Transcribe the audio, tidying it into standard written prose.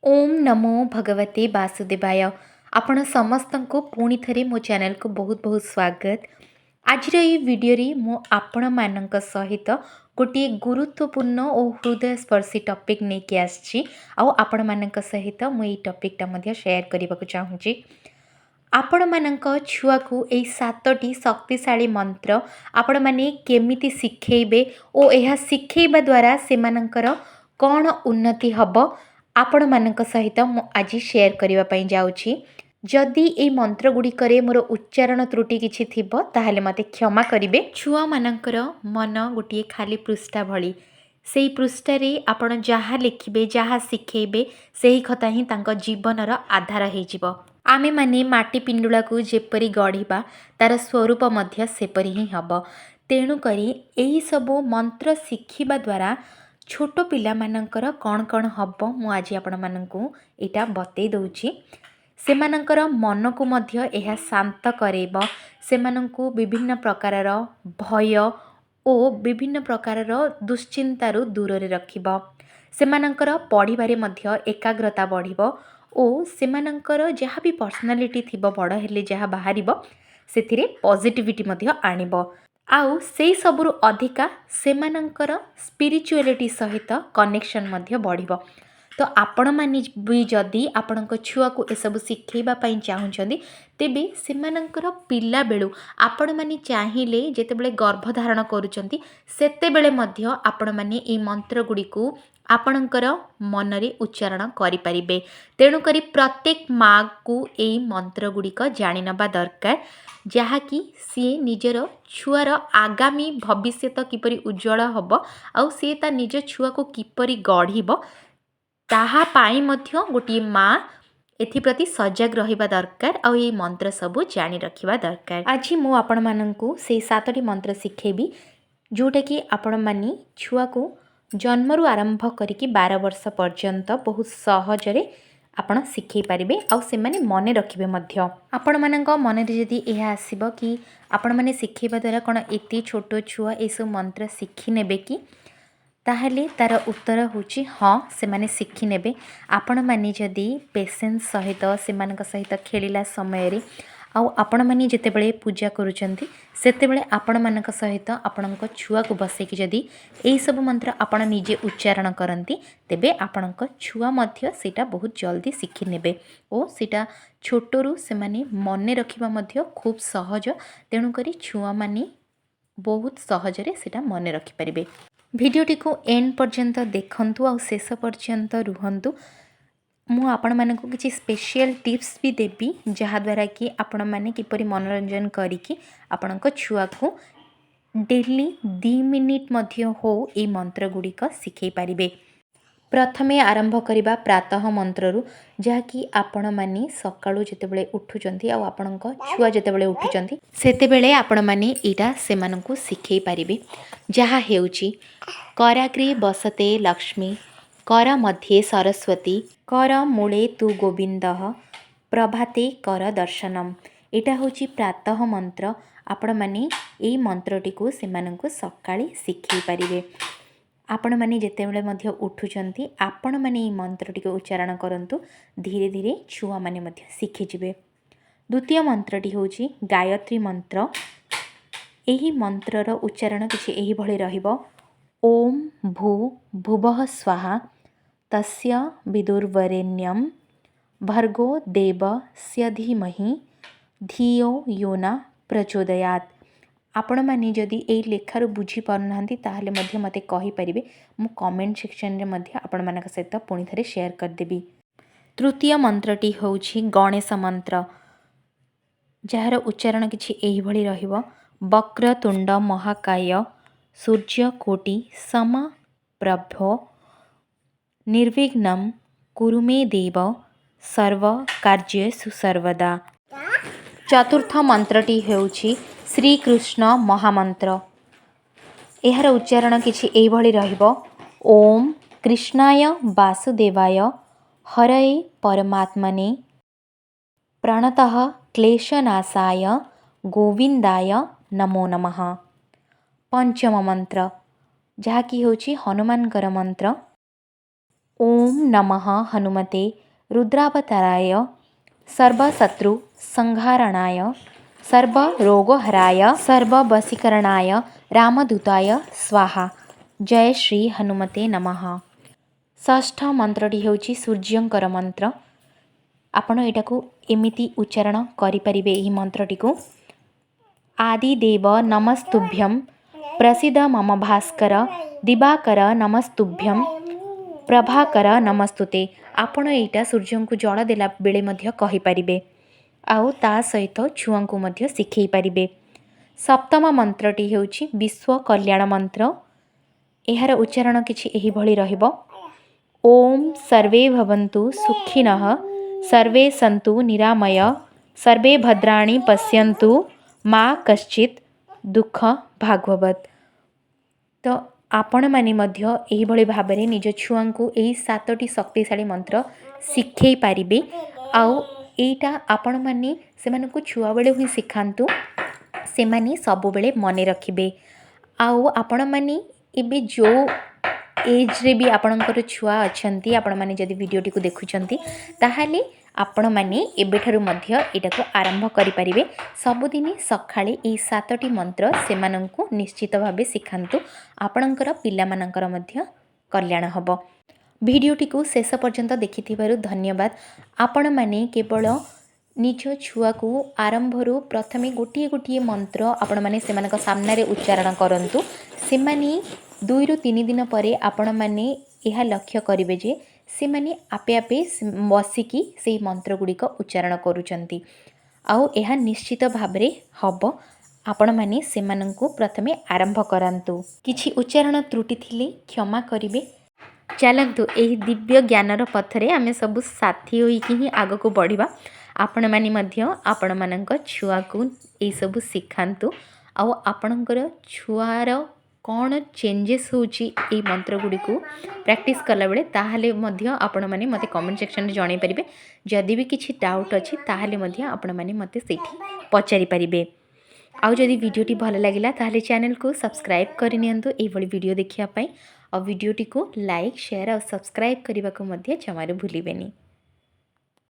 ओम नमो भगवते वासुदेवाय। आपण समस्त को पुणी थे मो चैनल को बहुत बहुत स्वागत। आज वीडियो रे मो आपण मानक सहित गोटे गुरुत्वपूर्ण और हृदय स्पर्शी टॉपिक लेके आछि। आपण मानक सहित मो ये टॉपिकटा मध्ये शेयर करबा को चाहूँगी। आपण मानक छुआ को एई 7टी शक्तिशाली मंत्र आपण माने केमिति शिखेबे ओ एहा शिखेबा द्वारा से मानकर कौन उन्नति हब आपण मानक सहित मु आज शेयर करबा पई जाउछि। जदि ए मंत्र गुड़िकरे मोर उच्चारण त्रुटि किछि थिबो ताहेले मते क्षमा करिवे। छुआ मानकर मन गोटे खाली पृष्ठा भली सेई पृष्ठारे आपण जहाँ लिखिबे जहाँ शिखेबे सेही कथा ही तांको जीवनर आधार हेजिबो। आमे माने माटी पिंडुला को जेपरी गढ़िबा तार स्वरूप मध्य सेपरी ही हब। तेणु करी एही सबो मंत्र शिखिबा द्वारा छोट पिला मानकर कौन कौन हब मु आज आपण मानकु एटा बतई दउछि। सेमानकर मन को मध्य एहा शांत करेब, सेमानंकु विभिन्न प्रकारर भय ओ विभिन्न प्रकारर दुश्चिंतारु दूर रे रखिब। सेमानकर पढ़िबारे मध्य एकाग्रता बढ़िब ओ सेमानकर जहाँ भी पर्सनालिटी थिबो बड़ हेले जहाँ बाहरिब सेथिरे पॉजिटिविटी मध्य आनिब। आउ से सबुरु अधिका सेमानंकर स्पिरिचुअलिटी सहित कनेक्शन मध्य बढ़िब। तो आपण माने भी जदि आपणक छुआ को ए सब शिखेबा पई चाहुचंदी तेबे सेमानंकर पिला बेलु आपण माने चाहिले जेतेबेले गर्भधारण करूचंती सेतेबेले मध्य आपण माने ए मंत्र गुडी को आपणकर मनरे उच्चारण करि परिबे। तेणु करी प्रत्येक माँ को ए मंत्र गुड़िक जानि नबा दरकार जहाँकि सी निजर छुआर आगामी भविष्यत किपरि उज्जवल हब आउ सी ता निज छुआ को किपरि गढ़िब ताहा पाई मध्य गोटे माँ एथिप्रति सजग रहिबा दरकार आउ ये मंत्र सबु जानि रखिबा दरकार। आज मु आपण माननकु से 7टी मंत्र शिखेबी जोटा कि आपण मानी छुआ को जन्मरू आरंभ करिकी 12 वर्ष पर्यंत बहुत सहजरे आपण शिखै पारिबे आउ से माने मने रखिबे मध्य। आपण मानक मन रे जदि एहा आसीबो कि आपण माने शिखेबा द्वारा कोन एते छोटो छुआ एसो मंत्र शिखि नेबे कि ताहले तार उत्तर होची हाँ से माने शिखि नेबे। आपण माने जदि पेशेंस सहित से मानक सहित खेलिला समय रे आउ आपण माने जेतेबेले पूजा करूचंती सेतेबेले आपण मानक सहित आपणक छुआ को बसेकी जदि एई सब मंत्र आपण निजे उच्चारण करंती तेबे आपणक छुआ मध्य सेटा बहुत जल्दी शिखि नेबे ओ सेटा छोटरू से माने मने रखिबा मध्य खूब सहज। तेणु करी छुआ माने बहुत सहजरे सेटा मने रखि परिबे। भिडियोटी को एंड पर्यंत देखंतु आ शेष पर्यंत रुहंतु। मु आपण मानक किसी स्पेशल टिप्स भी देबी जहाँ द्वारा कि आपण माने किपरि मनोरंजन करिकी आपणक छुआ को डेली 2 मिनिट मध्य हो ए मंत्र गुड़िक शिखै पारिबे। प्रथमे आरंभ करिबा प्रातः मंत्ररु जहाँकि आपण माने सकाळु जेतेबेले उठुचंती आ आपणक छुआ जेतेबेले उठुचंती सेतेबेले आपण माने एटा सेमानकु शिखै पारिबे। जहाँ हेउची कराग्रे बसते लक्ष्मी कर मध्ये सरस्वती कर मूले तु गोविंद प्रभाते कर दर्शनम। एटा होची प्रातः मंत्र। आपण माने एई मंत्रटी को सेमानंकु सकाळी शिखै पारिबे। आपण माने जेतेबेले मध्य उठुचंती आपण माने एई मंत्रटी को उच्चारण करंतु धीरे धीरे छुआ माने मध्य शिखि जिवे। द्वितीय मंत्रटी होची गायत्री मंत्र। एही मंत्रर उच्चारण किछि एही भଳି रहिबो ओम भू भुवः स्वाहा तस्य विदुर्वरेण्यं भर्गो देवस्य धीमहि धियो यो न प्रचोदयात्। आपण माने जदि एई लेखारु बुझी पारुनांती ताहले मध्य मते कहि परिबे मु कमेंट सेक्शन रे मध्य आपण मानक सहित पुणी थरे शेयर कर देबी। तृतीय मंत्रटी होउछि गणेश मंत्र जार उच्चारण किछि एही भଳି रहिबो वक्रतुंड महाकाय सूर्यकोटि समप्रभ निर्विघ्नं कुरु मे देव सर्व कार्येषु सर्वदा। चतुर्थ मंत्रटी हेउछि श्रीकृष्ण महामंत्र। एहार उच्चारण किछि एही भଳି रहिबो ओम कृष्णाय वासुदेवाय हरये परमात्मने प्रणतः क्लेशनाशाय गोविंदाय नमो नमः। पंचम मंत्र जहाँकि होछि हनुमानकर मंत्र। ओम नमः हनुमते रुद्रावताराय सर्वशत्रु संहारणाय सर्वरोगहराय सर्ववशीकरणाय रामदूताय स्वाहा। जय श्री हनुमते नमः। षष्ठ मंत्रटी ହେଉଛି सूर्यंकर मंत्र। आपण एटाकू एमिति उच्चारण करिपारिबे। एही मंत्रटिकू आदिदेव नमस्तुभ्यं प्रसीद मम भास्कर दिवाकर नमस्तुभ्यं प्रभाकर नमस्तुते। आपण एटा सूर्य को जल देला बेले मध्य कहि पारिबे आउ ता सहित छुआंकु मध्य शिखई पारिबे। सप्तम मंत्रटी हेउछि विश्व कल्याण मंत्र। एहार उच्चारण किछि एही भଳି रहिबो। ओम सर्वे भवन्तु सुखिनः सर्वे सन्तु निरामय सर्वे भद्राणि पश्यन्तु माँ कश्चित् दुख भागवत। तो आपण माने मध्य एही भଳି भाबरे निज छुआंकु एही 7टी शक्तिशाली मंत्र शिखई पारिबे। आउ एटा आपण माने सेमानकु छुआ बेले ही शिखांतु, सेमाने सब बेले मने रखिबे। आउ आपण माने एबे जो एज रे भी आपणकर छुआ अछंती, आपण माने जदि वीडियोटी को देखुछंती ताहाले आपण माने एबेठारु मध्य एटाको आरंभ करि परिबे। सबुदिन सखाळे ए 7टी मंत्र सेमानंकु निश्चित भाबे शिखांतु, आपणकर पिला मानकर मध्य कल्याण हबो। वीडियोटी को शेष पर्यंत देखिथिबारु धन्यवाद। आपण माने केवल निज छुआ को आरंभरू प्रथमे गोटे गोटे मंत्र आपण माने सेमानक सामने उच्चारण करंतु। सेमाने 2 ରୁ 3 दिन परे आपण माने यह लक्ष्य करिवे जे सेमाने आपे आपे बसिकी से मंत्र गुड़िक उच्चारण करूचंती। आउ यह निश्चित भाबरे हब। आपण माने सेमानंकु प्रथमे आरंभ करंतु। किछि उच्चारण त्रुटि थिले क्षमा करिवे। चलंतु एही दिव्य ज्ञानर पथरे आमे सब साथी होइकि ही आगको बढ़िबा। आपण माने मध्य आपण मानक छुआ को ए सब शिखांतु। आउ आपणकर छुआर कौन चेंजेस होची ए मंत्र गुडी को प्रैक्टिस कला बेले ताहाले मध्य आपण माने मते कमेंट सेक्शन रे जणाई परिबे। जदि भी किछि डाउट अछि ताहाले मध्य आपण माने मते सेठी पचारि परिबे। आउ जदि वीडियोटी भल लागिला ताहाले चैनल को सब्सक्राइब करि नियंतु ए भली वीडियो देखिया पई। और वीडियोटी को लाइक शेयर और सब्सक्राइब करने को मध्य जमारू भूलिबेनी।